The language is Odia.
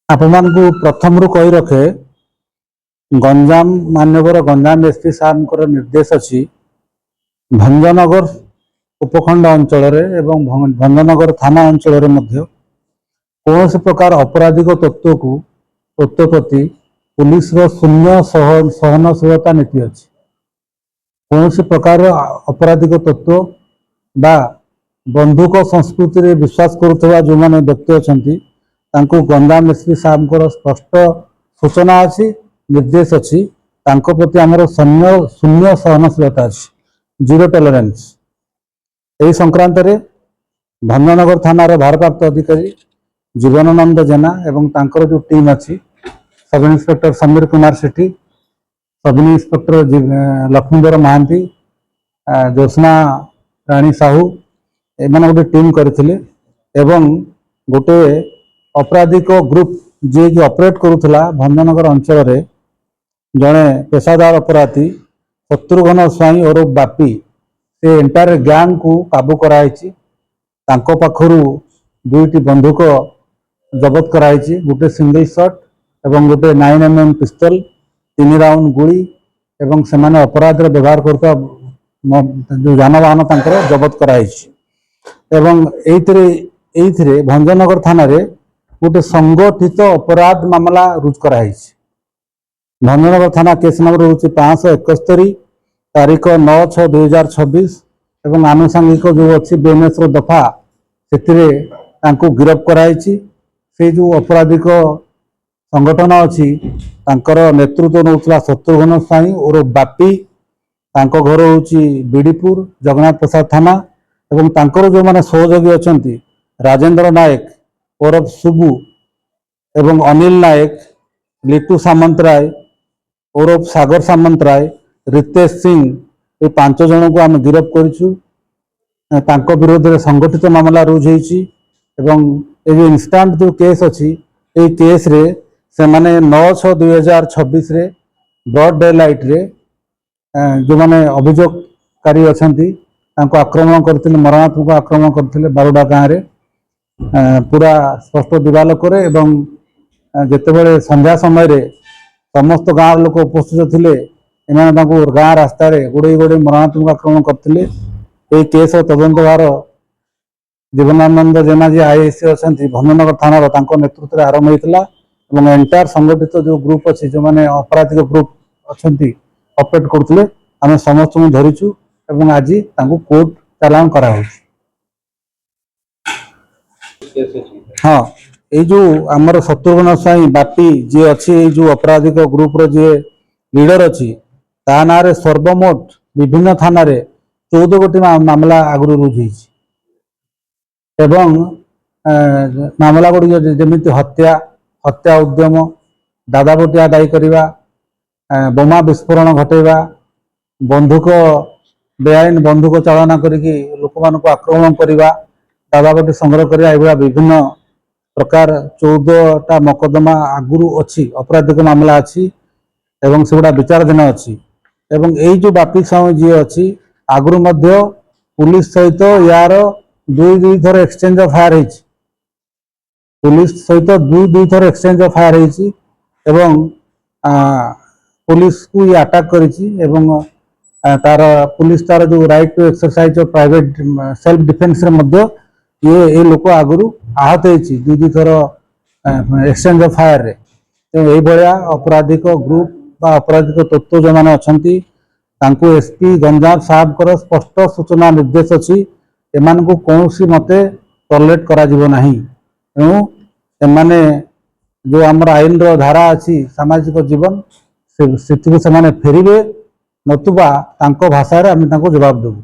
ଆପଣମାନଙ୍କୁ ପ୍ରଥମରୁ କହି ରଖେ ଗଞ୍ଜାମ ମାନ୍ୟବର ଗଞ୍ଜାମ ଏସପି ସାହେବଙ୍କର ନିର୍ଦ୍ଦେଶ ଅଛି ଭଞ୍ଜନଗର ଉପଖଣ୍ଡ ଅଞ୍ଚଳରେ ଏବଂ ଭଞ୍ଜନଗର ଥାନା ଅଞ୍ଚଳରେ ମଧ୍ୟ କୌଣସି ପ୍ରକାର ଅପରାଧିକ ତତ୍ତ୍ୱ ପ୍ରତି ପୁଲିସର ଶୂନ୍ୟ ସହନଶୀଳତା ନୀତି ଅଛି। କୌଣସି ପ୍ରକାର ଅପରାଧିକ ତତ୍ତ୍ୱ ବା ବନ୍ଧୁକ ସଂସ୍କୃତିରେ ବିଶ୍ୱାସ କରୁଥିବା ଯେଉଁମାନେ ବ୍ୟକ୍ତି ଅଛନ୍ତି ତାଙ୍କୁ ଗଞ୍ଜାମ ଏସପି ସାହେବଙ୍କର ସ୍ପଷ୍ଟ ସୂଚନା ଅଛି, ନିର୍ଦ୍ଦେଶ ଅଛି, ତାଙ୍କ ପ୍ରତି ଆମର ଶୂନ୍ୟ ସହନଶୀଳତା ଅଛି, ଜିରୋ ଟଲରେନ୍ସ। ଏହି ସଂକ୍ରାନ୍ତରେ ଭଞ୍ଜନଗର ଥାନାର ଭାରପ୍ରାପ୍ତ ଅଧିକାରୀ ଜୀବନାନନ୍ଦ ଜେନା ଏବଂ ତାଙ୍କର ଯେଉଁ ଟିମ୍ ଅଛି sub inspector Samir Kumar Sethi, sub inspector Laxmidhar Mohanty, Jyotsna Rani Sahu ଏମାନେ ଗୋଟେ ଟିମ୍ କରିଥିଲେ ଏବଂ ଗୋଟେ ଅପରାଧିକ ଗ୍ରୁପ ଯିଏକି ଅପରେଟ୍ କରୁଥିଲା ଭଞ୍ଜନଗର ଅଞ୍ଚଳରେ ଜଣେ ପେଶାଦାର ଅପରାଧୀ ଶତ୍ରୁଘ୍ନ ସ୍ୱାଇଁ ଓରଫ ବାପି ସେ ଏଣ୍ଟାୟାର ଗ୍ୟାଙ୍ଗକୁ କାବୁ କରାଯାଇଛି। ତାଙ୍କ ପାଖରୁ 2ଟି ବନ୍ଧୁକ ଜବତ କରାଯାଇଛି, ଗୋଟେ ସିଙ୍ଗଲ ସଟ୍ ଏବଂ ଗୋଟେ 9mm ପିସ୍ତଲ, 3 ରାଉଣ୍ଡ ଗୁଳି ଏବଂ ସେମାନେ ଅପରାଧରେ ବ୍ୟବହାର କରୁଥିବା ଯେଉଁ ଯାନବାହନ ତାଙ୍କର ଜବତ କରାଯାଇଛି। ଏବଂ ଏଇଥିରେ ଭଞ୍ଜନଗର ଥାନାରେ ଗୋଟେ ସଂଗଠିତ ଅପରାଧ ମାମଲା ରୁଜୁ କରାଯାଇଛି। ଭଞ୍ଜନଗର ଥାନା କେସ୍ ନମ୍ବର ହେଉଛି 571 ତାରିଖ 9/6/2026 ଏବଂ ଆନୁଷଙ୍ଗିକ ଯେଉଁ ଅଛି BNSର ଦଫା ସେଥିରେ ତାଙ୍କୁ ଗିରଫ କରାଯାଇଛି। ସେ ଯେଉଁ ଅପରାଧିକ ସଂଗଠନ ଅଛି ତାଙ୍କର ନେତୃତ୍ୱ ନେଉଥିଲା ଶତ୍ରୁଘ୍ନ ସ୍ୱାଇଁ ଓରଫ ବାପି, ତାଙ୍କ ଘର ହେଉଛି ବିଡ଼ିପୁର ଜଗନ୍ନାଥ ପ୍ରସାଦ ଥାନା ଏବଂ ତାଙ୍କର ଯେଉଁମାନେ ସହଯୋଗୀ ଅଛନ୍ତି ରାଜେନ୍ଦ୍ର ନାୟକ ଓରଫ ସୁବୁ ଏବଂ ଅନିଲ ନାୟକ, ଲିଟୁ ସାମନ୍ତରାୟ ଓରଫ ସାଗର ସାମନ୍ତରାୟ, ରିତେଶ ସିଂ, ଏ 5 ଜଣଙ୍କୁ ଆମେ ଗିରଫ କରିଛୁ। ତାଙ୍କ ବିରୋଧରେ ସଂଗଠିତ ମାମଲା ରୁଜୁ ହୋଇଛି ଏବଂ ଏ ଯେଉଁ ଇନଷ୍ଟାଣ୍ଟ ଯେଉଁ କେସ୍ ଅଛି এই କେସ୍ରେ ସେମାନେ 9/6/2026ରେ ବ୍ରଡ୍ ଡେ ଲାଇଟ୍ରେ ଯେଉଁମାନେ ଅଭିଯୋଗକାରୀ ଅଛନ୍ତି ତାଙ୍କୁ ଆକ୍ରମଣ କରିଥିଲେ, ମରଣାତ୍ମକ ଆକ୍ରମଣ କରିଥିଲେ ବାରୁଡା ଗାଁରେ ପୁରା ସ୍ପଷ୍ଟ ଦିବାଲୋକରେ ଏବଂ ଯେତେବେଳେ ସନ୍ଧ୍ୟା ସମୟରେ ସମସ୍ତ ଗାଁର ଲୋକ ଉପସ୍ଥିତ ଥିଲେ ଏମାନେ ତାଙ୍କୁ ଗାଁ ରାସ୍ତାରେ ଗୋଡ଼େଇ ମରଣାତ୍ମକ ଆକ୍ରମଣ କରିଥିଲେ। ଏହି କେସ୍ର ତଦନ୍ତଭାର ଜୀବନାନନ୍ଦ ଜେନା ଯିଏ ଆଇଏଏସ୍ ଅଛନ୍ତି ଭଞ୍ଜନଗର ଥାନାର ତାଙ୍କ ନେତୃତ୍ୱରେ ଆରମ୍ଭ ହୋଇଥିଲା ଏବଂ ଏଣ୍ଟାୟାର ସଂଗଠିତ ଯେଉଁ ଗ୍ରୁପ ଅଛି ଯେଉଁମାନେ ଅପରାଧିକ ଗ୍ରୁପ ଅଛନ୍ତି ଅପରେଟ୍ କରୁଥିଲେ ଆମେ ସମସ୍ତଙ୍କୁ ଧରିଛୁ ଏବଂ ଆଜି ତାଙ୍କୁ କୋର୍ଟ ଚାଲାଣ କରାହେଉଛି। ହଁ, ଏଇ ଯେଉଁ ଆମର ଶତ୍ରୁଘ୍ନ ସ୍ୱାଇଁ ବାପି ଯିଏ ଅଛି ଏଇ ଯେଉଁ ଅପରାଧିକ ଗ୍ରୁପର ଯିଏ ଲିଡର ଅଛି ତା ନାଁରେ ସର୍ବମୋଟ ବିଭିନ୍ନ ଥାନାରେ 14 ଗୋଟି ମାମଲା ଆଗରୁ ରୁଜୁ ହୋଇଛି ଏବଂ ମାମଲା ଗୁଡ଼ିକ ଯେମିତି ହତ୍ୟା ଉଦ୍ୟମ, ଦାଦାବଟି ଆଦାୟ କରିବା, ବୋମା ବିସ୍ଫୋରଣ ଘଟାଇବା, ବେଆଇନ ବନ୍ଧୁକ ଚାଳନା କରିକି ଲୋକମାନଙ୍କୁ ଆକ୍ରମଣ କରିବା, ଦାଦାବଟି ସଂଗ୍ରହ କରିବା, ଏଭଳିଆ ବିଭିନ୍ନ ପ୍ରକାର 14ଟା ମକଦ୍ଦମା ଆଗରୁ ଅଛି, ଅପରାଧିକ ମାମଲା ଅଛି ଏବଂ ସେଗୁଡ଼ା ବିଚାରାଧୀନ ଅଛି। ଏବଂ ଏଇ ଯେଉଁ ବାପି ସ୍ୱାଇଁ ଯିଏ ଅଛି ଆଗରୁ ମଧ୍ୟ ପୁଲିସ ସହିତ ୟାର ଦୁଇ ଥର ଏକ୍ସଚେଞ୍ଜ ଅଫ୍ ଫାୟାର ହେଇଛି, ପୁଲିସ ସହିତ ଦୁଇ ଥର ଏକ୍ସଚେଞ୍ଜ ଅଫ୍ ଫାୟାର ହେଇଛି ଏବଂ ପୁଲିସକୁ ଇଏ ଆଟାକ୍ କରିଛି ଏବଂ ପୁଲିସ ତାର ଯେଉଁ right to exercise of private self ଡିଫେନ୍ସରେ ମଧ୍ୟ ଏ ଲୋକ ଆଗରୁ ଆହତ ହେଇଛି ଦୁଇ ଥର ଏକ୍ସଚେଞ୍ଜ ଅଫ୍ ଫାୟାରରେ। ତେଣୁ ଏଇଭଳିଆ ଅପରାଧିକ ଗ୍ରୁପ ବା ଅପରାଧିକ ତତ୍ତ୍ୱ ଯେଉଁମାନେ ଅଛନ୍ତି ତାଙ୍କୁ ଏସପି ଗଞ୍ଜାମ ସାହେବଙ୍କର ସ୍ପଷ୍ଟ ସୂଚନା ନିର୍ଦ୍ଦେଶ ଅଛି ଏମାନଙ୍କୁ କୌଣସି ମତେ ଟଲରେଟ୍ କରାଯିବ ନାହିଁ। ତେଣୁ ସେମାନେ ଯେଉଁ ଆମର ଆଇନର ଧାରା ଅଛି ସାମାଜିକ ଜୀବନ ସେଥିରୁ ସେମାନେ ଫେରିବେ, ନତୁବା ତାଙ୍କ ଭାଷାରେ ଆମେ ତାଙ୍କୁ ଜବାବ ଦେବୁ।